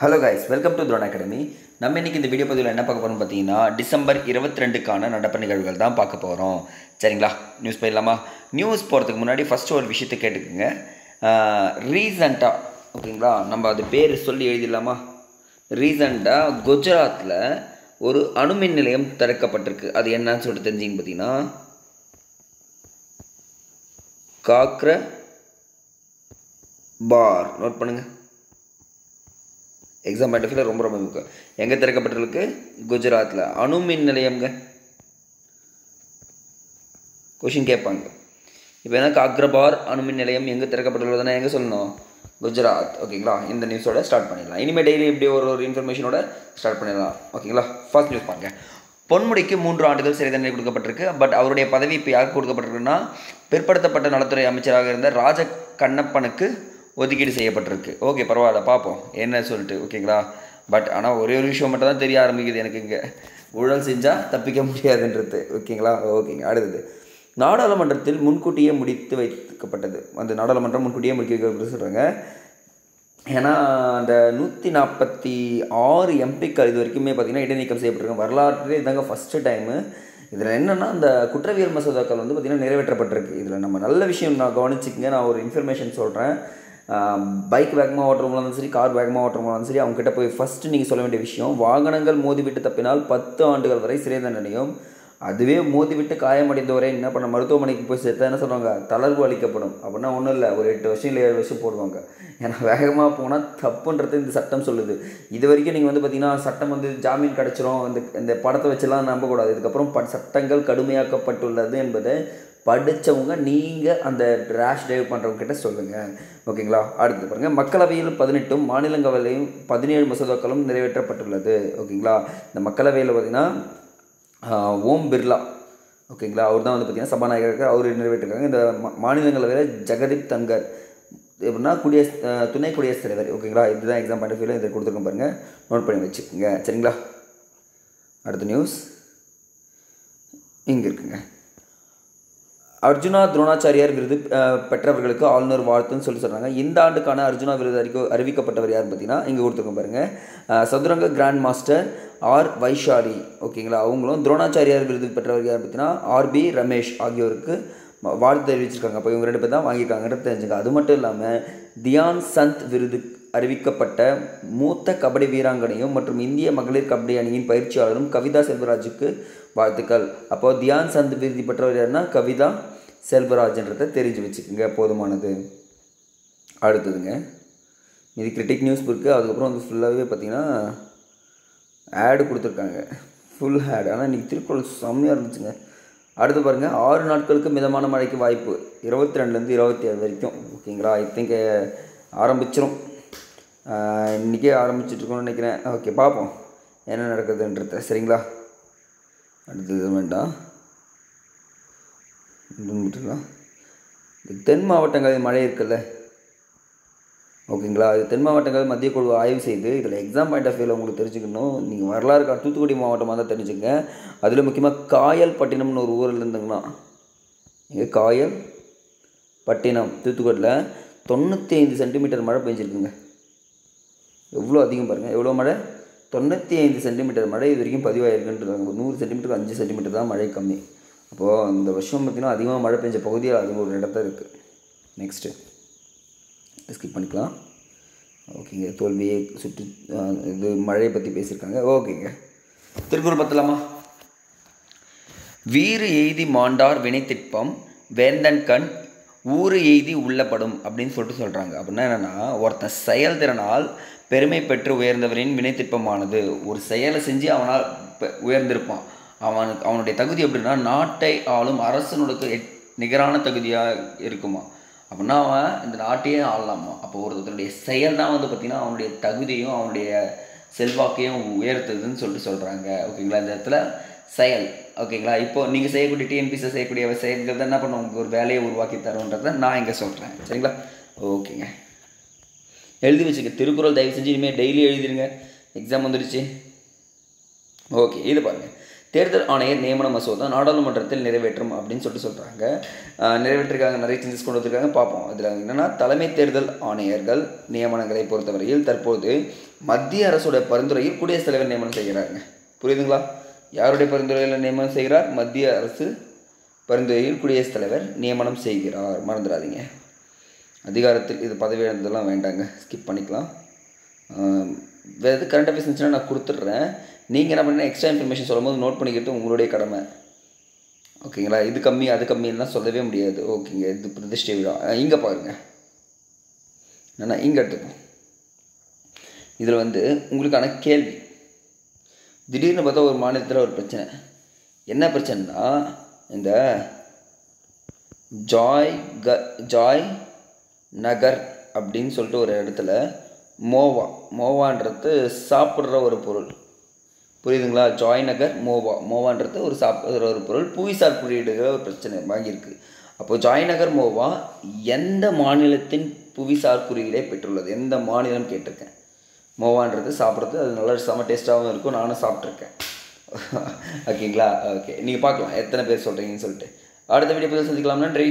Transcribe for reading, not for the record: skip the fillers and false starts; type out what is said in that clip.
Hello guys, welcome to drone academy. நம்ம இன்றைக்கி இந்த வீடியோ பதிவில் என்ன பார்க்க போகிறோம்னு பார்த்தீங்கன்னா, டிசம்பர் 22க்கான நடப்பு நிகழ்வுகள் தான் பார்க்க போகிறோம். சரிங்களா, நியூஸ் போயிடலாமா? நியூஸ் போகிறதுக்கு முன்னாடி ஃபஸ்ட்டு ஒரு விஷயத்தை கேட்டுக்குங்க. ரீசண்டாக ஓகேங்களா, நம்ம அது பேர் சொல்லி எழுதிடலாமா? ரீசண்டாக குஜராத்தில் ஒரு அணுமின் நிலையம் திறக்கப்பட்டிருக்கு. அது என்னன்னு சொல்லிட்டு தெரிஞ்சிங்க பார்த்தீங்கன்னா, காக்ர பார். நோட் பண்ணுங்கள், எக்ஸாம் பாயிண்ட் ஆஃப் வியூவில் ரொம்ப முக்கியம். எங்கே திறக்கப்பட்டிருக்கு? குஜராத்தில். அணுமின் நிலையம்ங்க. கொஷின் கேட்பாங்க. இப்போ என்ன காக்ரபார் அணுமின் நிலையம் எங்கே திறக்கப்பட்டுள்ளதுன்னா எங்கே சொல்லணும்? குஜராத். ஓகேங்களா, இந்த நியூஸோட ஸ்டார்ட் பண்ணிடலாம். இனிமேல் டெய்லி இப்படி ஒரு இன்ஃபர்மேஷனோட ஸ்டார்ட் பண்ணிடலாம். ஓகேங்களா, ஃபர்ஸ்ட் நியூஸ் பாருங்கள். பொன்முடிக்கு 3 ஆண்டுகள் சிறை தண்டனை கொடுக்கப்பட்டிருக்கு. பட் அவருடைய பதவி இப்போ யாருக்கு கொடுக்கப்பட்டிருக்குன்னா, பிற்படுத்தப்பட்ட நலத்துறை அமைச்சராக இருந்த ராஜ கண்ணப்பனுக்கு ஒதுக்கீடு செய்யப்பட்டிருக்கு. ஓகே, பரவாயில்ல, பார்ப்போம் என்ன சொல்லிட்டு. ஓகேங்களா, பட் ஆனால் ஒரே ஒரு விஷயம் மட்டும் தான் தெரிய ஆரம்பிக்குது எனக்கு. இங்கே ஊழல் செஞ்சால் தப்பிக்க முடியாதுன்றது. ஓகேங்களா, ஓகேங்க. அடுத்தது, நாடாளுமன்றத்தில் முன்கூட்டியே முடித்து வைக்கப்பட்டது. அந்த நாடாளுமன்றம் முன்கூட்டியே முடிக்க வைக்கப்பட்டு சொல்கிறாங்க. ஏன்னா அந்த 146 எம்பிக்கள் இது வரைக்குமே பார்த்திங்கன்னா இடைநீக்கம் செய்யப்பட்டிருக்காங்க. வரலாற்றிலே இதாங்க ஃபஸ்ட்டு டைமு. இதில் என்னென்னா, அந்த குற்றவியல் மசோதாக்கள் வந்து பார்த்திங்கன்னா நிறைவேற்றப்பட்டிருக்கு. இதில் நம்ம நல்ல விஷயம் நான் கவனிச்சிக்கங்க. நான் ஒரு இன்ஃபர்மேஷன் சொல்கிறேன். பைக் வேகமாக ஓட்டுறவங்களாலும் சரி, கார் வேகமாக ஓட்டுறவங்களாலும் சரி, அவங்ககிட்ட போய் ஃபஸ்ட்டு நீங்கள் சொல்ல வேண்டிய விஷயம், வாகனங்கள் மோதிவிட்டு தப்பினால் 10 ஆண்டுகள் வரை சிறை தண்டனையும், அதுவே மோதிவிட்டு காயமடைந்தவரை என்ன பண்ண மருத்துவமனைக்கு போய் சேர்த்தா என்ன சொல்லுவாங்க? தளர்வு அளிக்கப்படும். அப்படின்னா ஒன்றும் இல்லை, ஒரு 8 வருஷம் இல்லை 7 வருஷம் போடுவாங்க. ஏன்னா வேகமாக போனால் தப்புன்றது இந்த சட்டம் சொல்லுது. இது வரைக்கும் நீங்கள் வந்து பார்த்திங்கன்னா, சட்டம் வந்து ஜாமீன் கிடச்சிரும், இந்த படத்தை வச்சுலாம் நம்பக்கூடாது. இதுக்கப்புறம் சட்டங்கள் கடுமையாக்கப்பட்டுள்ளது என்பதை படித்தவங்க நீங்கள் அந்த ரேஷ் டிரைவ் பண்ணுறவங்க கிட்ட சொல்லுங்கள். ஓகேங்களா, அடுத்து பாருங்கள். மக்களவையில் 18 மாநிலங்களவையிலும் 17 மசோதாக்களும் நிறைவேற்றப்பட்டுள்ளது. ஓகேங்களா, இந்த மக்களவையில் பார்த்திங்கன்னா ஓம் பிர்லா, ஓகேங்களா, அவர் தான் வந்து பார்த்திங்கன்னா சபாநாயகருக்கு அவர் நிறைவேற்றிருக்காங்க. இந்த மாநிலங்களவையில் ஜெகதீப் தங்கர் எப்படின்னா துணை குடியரசுத் தலைவர். ஓகேங்களா, இதுதான் எக்ஸாம் பாயிண்ட் ஆஃப் வியூவில் இதை கொடுத்துருக்கோம் பாருங்கள், நோட் பண்ணி வச்சுக்கோங்க. சரிங்களா, அடுத்த நியூஸ் இங்கே இருக்குங்க. அர்ஜுனா துரோணாச்சாரியார் விருது பெற்றவர்களுக்கு ஆளுநர் வாழ்த்துன்னு சொல்கிறாங்க. இந்த ஆண்டுக்கான அர்ஜுனா விருது அறிவிக்கப்பட்டவர் யார் பார்த்தீங்கன்னா, இங்கே கொடுத்துருக்கோம் பாருங்கள். சதுரங்க கிராண்ட் மாஸ்டர் ஆர் வைஷாலி. ஓகேங்களா, அவங்களும் துரோணாச்சாரியார் விருது பெற்றவர் யார் பார்த்தீங்கன்னா, ஆர்பி ரமேஷ் ஆகியோருக்கு வாழ்த்து தெரிவிச்சிருக்காங்க. அப்போ இவங்க 2 பேர் தான் வாங்கியிருக்காங்கன்றது தெரிஞ்சுங்க. அது மட்டும் இல்லாமல் தியான் சந்த் விருது அறிவிக்கப்பட்ட மூத்த கபடி வீராங்கனையும் மற்றும் இந்திய மகளிர் கபடி அணியின் பயிற்சியாளரும் கவிதா செல்வராஜுக்கு வாழ்த்துக்கள். அப்போது தியான் சந்த் விருது பெற்றவர் யாருன்னா கவிதா செல்வராஜ்ன்றதை தெரிஞ்சு வச்சுக்கோங்க, போதுமானது. அடுத்ததுங்க, இது கிரிட்டிக் நியூஸ் இருக்குது. அதுக்கப்புறம் வந்து ஃபுல்லாகவே பார்த்திங்கன்னா ஆடு கொடுத்துருக்காங்க, ஃபுல் ஆடு. ஆனால் இன்றைக்கி திருக்குறள் செம்மையாக இருந்துச்சுங்க. அடுத்து பாருங்கள், 6 நாட்களுக்கு மிதமான மழைக்கு வாய்ப்பு, 22லேருந்து 27 வரைக்கும். ஓகேங்களா, ஐ திங்க் ஆரம்பிச்சிடும், இன்றைக்கே ஆரம்பிச்சிட்ருக்கோன்னு நினைக்கிறேன். ஓகே, பார்ப்போம் என்ன நடக்குதுன்றத. சரிங்களா, அடுத்தது வேண்டாம், தென் மாவட்டங்களில் மழை இருக்குல்ல. ஓகேங்களா, இது தென் மாவட்டங்கள் மத்திய குழு ஆய்வு செய்து, இதில் எக்ஸாம் பாயிண்ட் ஆஃப் வியூவில் உங்களுக்கு தெரிஞ்சுக்கணும். நீங்கள் வரலாறு தூத்துக்குடி மாவட்டமாக தான் தெரிஞ்சுங்க. அதில் முக்கியமாக காயல்பட்டினம்னு ஒரு ஊரில் இருந்துங்கன்னா, இங்கே காயல்பட்டினம் தூத்துக்குடியில் 95 சென்டிமீட்டர் மழை பெஞ்சிருக்குங்க. எவ்வளோ அதிகம் பாருங்கள், எவ்வளோ மழை? 95 சென்டிமீட்டர் மழை இது வரைக்கும் பதிவாயிருக்குன்றாங்க. 100 சென்டிமீட்டருக்கு 5 சென்டிமீட்டர் தான் மழை கம்மி. அப்போது இந்த வருஷம் பார்த்திங்கன்னா அதிகமாக மழை பெஞ்ச பகுதியில் அது ஒரு இடத்துல இருக்குது. நெக்ஸ்ட்டு ஸ்கிப் பண்ணிக்கலாம். ஓகேங்க, தோல்வியை சுற்றி இது மழையை பற்றி பேசியிருக்காங்க. ஓகேங்க, திருக்குறள் பற்றலாமா? வீறு எய்தி மாண்டார் வினைத்திட்பம் வேந்தன் கண் ஊறு எய்தி உள்ளப்படும் அப்படின்னு சொல்கிறாங்க. அப்படின்னா என்னென்னா, ஒருத்தன் செயல்திறனால் பெருமை பெற்று உயர்ந்தவரின் வினைத்திட்பமானது, ஒரு செயலை செஞ்சு அவனால் உயர்ந்திருப்பான். அவனுடைய தகுதி எப்படின்னா, நாட்டை ஆளும் அரசனுக்கு நிகரான தகுதியாக இருக்குமா. அப்படின்னா அவன் இந்த நாட்டையே ஆளலாமா. அப்போ ஒருத்தருடைய செயல் தான் வந்து பார்த்திங்கன்னா அவனுடைய தகுதியும் அவனுடைய செல்வாக்கையும் உயர்த்துதுன்னு சொல்கிறாங்க. ஓகேங்களா, இந்த இடத்துல செயல். ஓகேங்களா, இப்போது நீங்கள் செய்யக்கூடிய டிஎன்பிசி செய்யக்கூடிய செயல்கள் தான் என்ன பண்ண உங்களுக்கு ஒரு வேலையை உருவாக்கி தருன்றதை நான் இங்கே சொல்கிறேன். சரிங்களா, ஓகேங்க, எழுதி வச்சுக்க. திருக்குறள் தயவு செஞ்சு இனிமேல் டெய்லி எழுதிடுங்க, எக்ஸாம் வந்துடுச்சு. ஓகே, இது பாருங்கள். தேர்தல் ஆணையர் நியமன மசோதா நாடாளுமன்றத்தில் நிறைவேற்றும் அப்படின்னு சொல்கிறாங்க. நிறைவேற்றிருக்காங்க, நிறைய சேஞ்சஸ் கொண்டு வந்திருக்காங்க. பார்ப்போம். அதில் என்னென்னா, தலைமை தேர்தல் ஆணையர்கள் நியமனங்களை பொறுத்தவரையில் தற்போது மத்திய அரசுடைய பரிந்துரையில் குடியரசுத் தலைவர் நியமனம் செய்கிறாங்க. புரியுதுங்களா? யாருடைய பரிந்துரையில் நியமனம் செய்கிறார்? மத்திய அரசு பரிந்துரையில் குடியரசுத் தலைவர் நியமனம் செய்கிறார். மறந்துடாதீங்க. அதிகாரத்தில் இது பதவி இழந்ததெல்லாம் வேண்டாங்க, ஸ்கிப் பண்ணிக்கலாம். வேறு எது கரண்ட் அஃபேர்ஸ் இருந்துச்சுன்னா நான் கொடுத்துட்றேன். நீங்கள் என்ன பண்ணீங்கன்னா எக்ஸ்ட்ரா இன்ஃபர்மேஷன் சொல்லும் போது நோட் பண்ணிக்கிட்டு உங்களுடைய கடமை. ஓகேங்களா? இது கம்மி அது கம்மின்லாம் சொல்லவே முடியாது. ஓகேங்க. இது பிரதிஷ்டை விழா. இங்கே பாருங்கள், என்னென்னா இங்கே எடுத்துப்போம். இதில் உங்களுக்கான கேள்வி, திடீர்னு பார்த்தா ஒரு மாநிலத்தில் ஒரு பிரச்சனை. என்ன பிரச்சனைனா, இந்த ஜாய் நகர் அப்படின்னு சொல்லிட்டு ஒரு இடத்துல மோவான்றது சாப்பிட்ற ஒரு பொருள். புரியுதுங்களா? ஜாய் நகர் மோவான்றது ஒரு சாப்பிட்ற ஒரு பொருள் புவிசார் குறியீடுகிற ஒரு பிரச்சனை வாங்கியிருக்கு. அப்போது ஜாய் நகர் மோவா எந்த மாநிலத்தின் புவிசார் குறியீடை பெற்றுள்ளது? எந்த மாநிலம் கேட்டிருக்கேன். மோவான்றது சாப்பிட்றது, அது நல்லா செம்ம டேஸ்ட்டாகவும் இருக்கும், நானும் சாப்பிட்ருக்கேன். ஓகேங்களா? ஓகே, நீங்கள் பார்க்கலாம் எத்தனை பேர் சொல்கிறீங்கன்னு சொல்லிட்டு. அடுத்த வீடியோ சந்திக்கலாம். நன்றி.